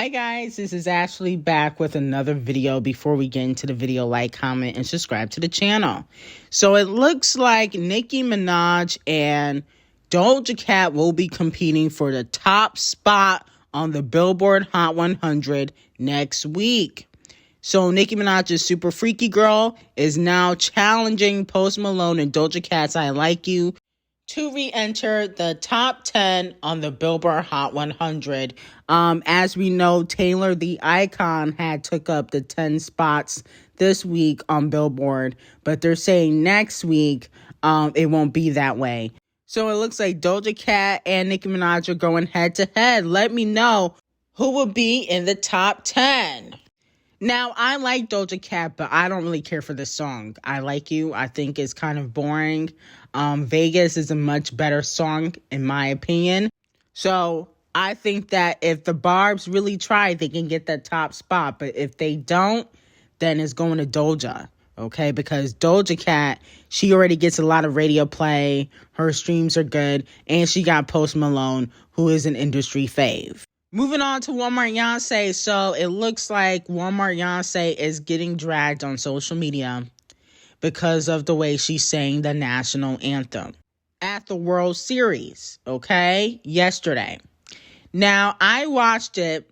Hi guys, this is Ashley back with another video. Before we get into the video, like, comment, and subscribe to the channel. So it looks like Nicki Minaj and D0JA Cat will be competing for the top spot on the Billboard Hot 100 next week. So Nicki Minaj's Super Freaky Girl is now challenging Post Malone and D0JA Cat's I Like You to re-enter the top 10 on the Billboard Hot 100. As we know, Taylor the Icon had took up the 10 spots this week on Billboard, but they're saying next week it won't be that way. So it looks like D0JA Cat and Nicki Minaj are going head to head. Let me know who will be in the top 10. Now, I like D0JA Cat, but I don't really care for this song. I Like You, I think is kind of boring. Vegas is a much better song, in my opinion. So, I think that if the Barbs really try, they can get that top spot. But if they don't, then it's going to D0JA, okay? Because D0JA Cat, she already gets a lot of radio play. Her streams are good. And she got Post Malone, who is an industry fave. Moving on to Walmart Beyoncé. So it looks like Walmart Beyoncé is getting dragged on social media because of the way she sang the national anthem at the World Series, okay, yesterday. Now, I watched it,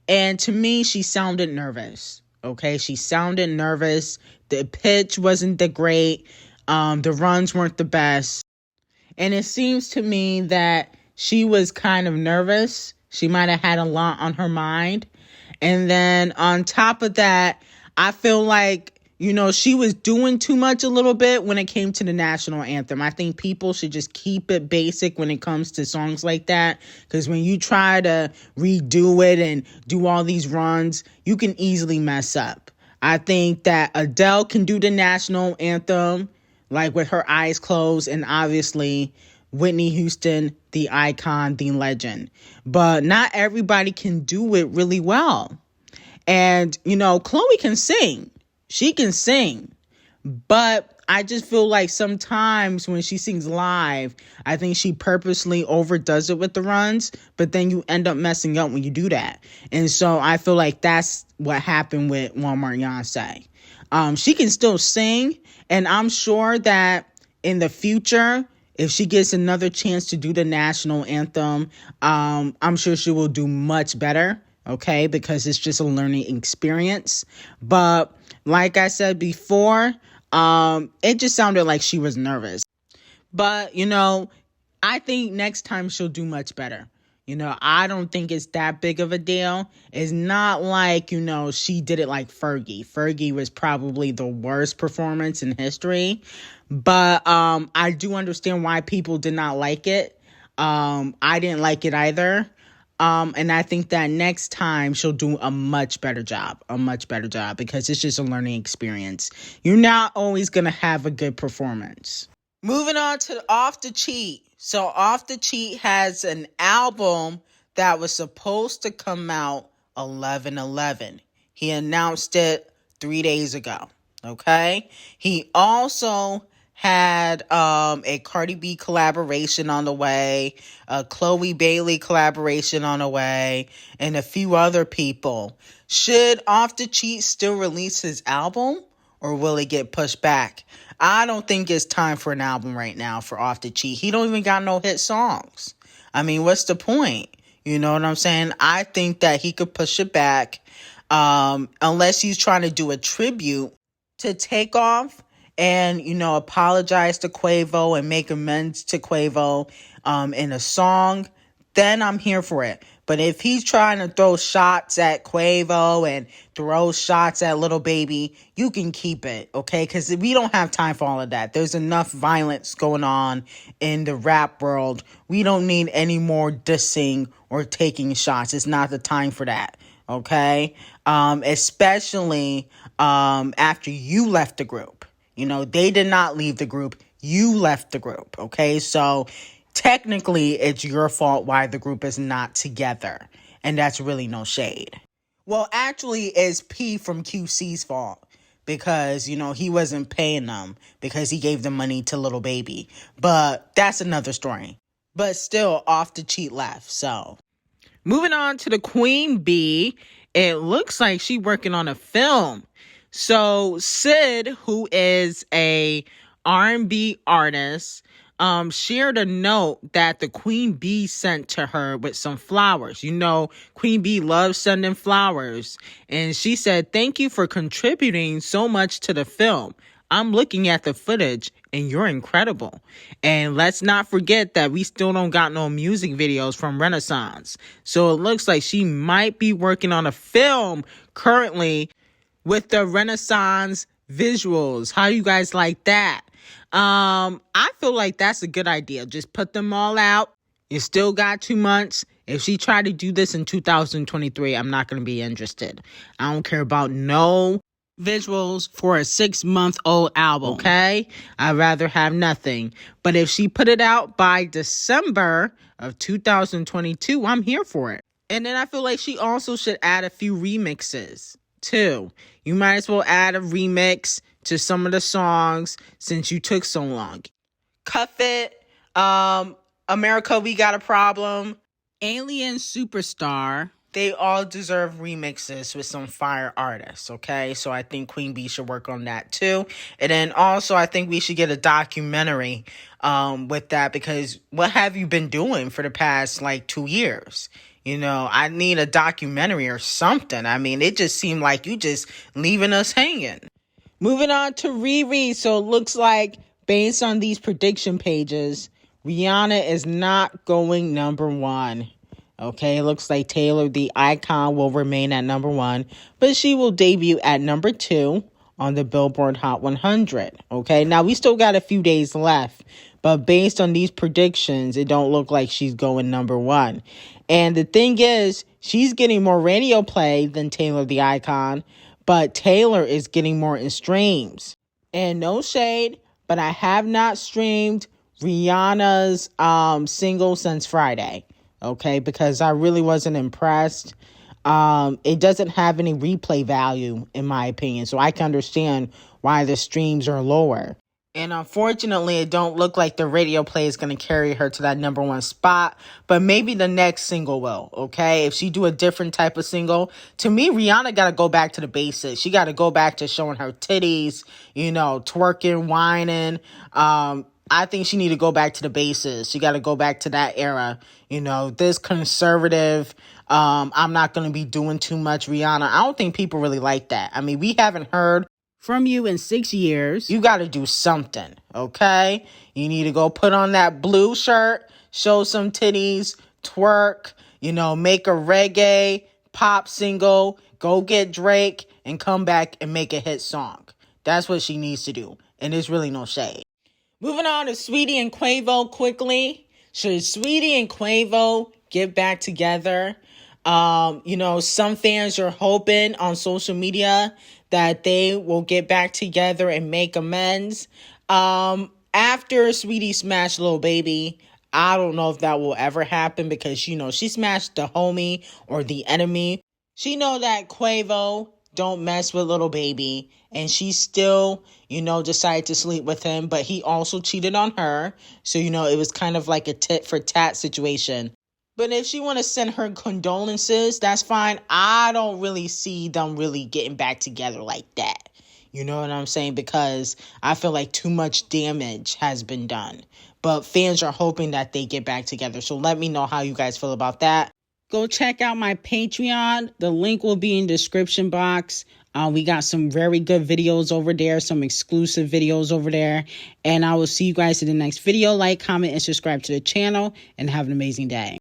and to me, she sounded nervous, okay? She sounded nervous. The pitch wasn't that great. The runs weren't the best. And it seems to me that she was kind of nervous. She might have had a lot on her mind. And then on top of that, I feel like, she was doing too much a little bit when it came to the national anthem. I think people should just keep it basic when it comes to songs like that. Because when you try to redo it and do all these runs, you can easily mess up. I think that Adele can do the national anthem, like with her eyes closed, and obviously Whitney Houston, the icon, the legend. But not everybody can do it really well. And, Chloe can sing. She can sing. But I just feel like sometimes when she sings live, I think she purposely overdoes it with the runs. But then you end up messing up when you do that. And so I feel like that's what happened with Walmart Beyoncé. She can still sing. And I'm sure that in the future, if she gets another chance to do the national anthem, I'm sure she will do much better, okay? Because it's just a learning experience. But like I said before, it just sounded like she was nervous. But, I think next time she'll do much better. I don't think it's that big of a deal. It's not like, she did it like Fergie. Fergie was probably the worst performance in history. But I do understand why people did not like it. I didn't like it either. And I think that next time she'll do a much better job. Because it's just a learning experience. You're not always going to have a good performance. Moving on to Off the Cheat. So Off the Cheat has an album that was supposed to come out 11/11. He announced it 3 days ago. Okay. He also had a Cardi B collaboration on the way, a Chloe Bailey collaboration on the way, and a few other people. Should Off the Cheat still release his album, or will it get pushed back? I don't think it's time for an album right now for Off the Cheat. He don't even got no hit songs. I mean, what's the point? You know what I'm saying? I think that he could push it back, unless he's trying to do a tribute to Takeoff and, apologize to Quavo and make amends to Quavo in a song, then I'm here for it. But if he's trying to throw shots at Quavo and throw shots at Lil Baby, you can keep it, okay? Because we don't have time for all of that. There's enough violence going on in the rap world. We don't need any more dissing or taking shots. It's not the time for that, okay? Especially after you left the group. They did not leave the group. You left the group, okay? So technically, it's your fault why the group is not together. And that's really no shade. Well, actually, it's P from QC's fault. Because, he wasn't paying them. Because he gave the money to Lil Baby. But that's another story. But still, Off the Cheat left, so. Moving on to the Queen Bee, it looks like she's working on a film. So Sid, who is a R&B artist, shared a note that the Queen Bee sent to her with some flowers. You know, Queen Bee loves sending flowers. And she said, "Thank you for contributing so much to the film. I'm looking at the footage and you're incredible. And let's not forget that we still don't got no music videos from Renaissance. So it looks like she might be working on a film currently with the Renaissance visuals. How you guys like that? I feel like that's a good idea. Just put them all out. You still got 2 months. If she tried to do this in 2023, I'm not going to be interested. I don't care about no visuals for a 6-month-old album, okay? I'd rather have nothing. But if she put it out by December of 2022, I'm here for it. And then I feel like she also should add a few remixes too. You might as well add a remix to some of the songs since you took so long. Cuff It, America, We Got a Problem, Alien Superstar. They all deserve remixes with some fire artists, okay? So I think Queen Bee should work on that too. And then also I think we should get a documentary with that, because what have you been doing for the past 2 years? You know, I need a documentary or something. I mean, it just seemed like you just leaving us hanging. Moving on to Riri. So it looks like, based on these prediction pages, Rihanna is not going #1. Okay, it looks like Taylor the Icon will remain at #1, but she will debut at #2 on the Billboard Hot 100. Okay, now we still got a few days left, but based on these predictions, it don't look like she's going #1. And the thing is, she's getting more radio play than Taylor the Icon, but Taylor is getting more in streams. And no shade, but I have not streamed Rihanna's single since Friday. Okay, because I really wasn't impressed. It doesn't have any replay value, in my opinion, so I can understand why the streams are lower. And unfortunately, it don't look like the radio play is going to carry her to that #1 spot, but maybe the next single will, okay? If she do a different type of single, to me, Rihanna got to go back to the basics. She got to go back to showing her titties, you know, twerking, whining. I think she need to go back to the basics. She got to go back to that era. You know, this conservative, I'm not going to be doing too much Rihanna. I don't think people really like that. I mean, we haven't heard from you in 6 years. You got to do something, okay? You need to go put on that blue shirt, show some titties, twerk, you know, make a reggae pop single, go get Drake, and come back and make a hit song. That's what she needs to do. And there's really no shade. Moving on to Saweetie and Quavo quickly. Should Saweetie and Quavo get back together? You know, some fans are hoping on social media that they will get back together and make amends. After Saweetie smashed Lil Baby, I don't know if that will ever happen, because, you know, she smashed the homie or the enemy. She know that Quavo don't mess with Lil Baby, and she still, you know, decided to sleep with him, but he also cheated on her. So, you know, it was kind of like a tit for tat situation. But if she want to send her condolences, that's fine. I don't really see them really getting back together like that. You know what I'm saying? Because I feel like too much damage has been done. But fans are hoping that they get back together. So let me know how you guys feel about that. Go check out my Patreon. The link will be in the description box. We got some very good videos over there, some exclusive videos over there. And I will see you guys in the next video. Like, comment, and subscribe to the channel. And have an amazing day.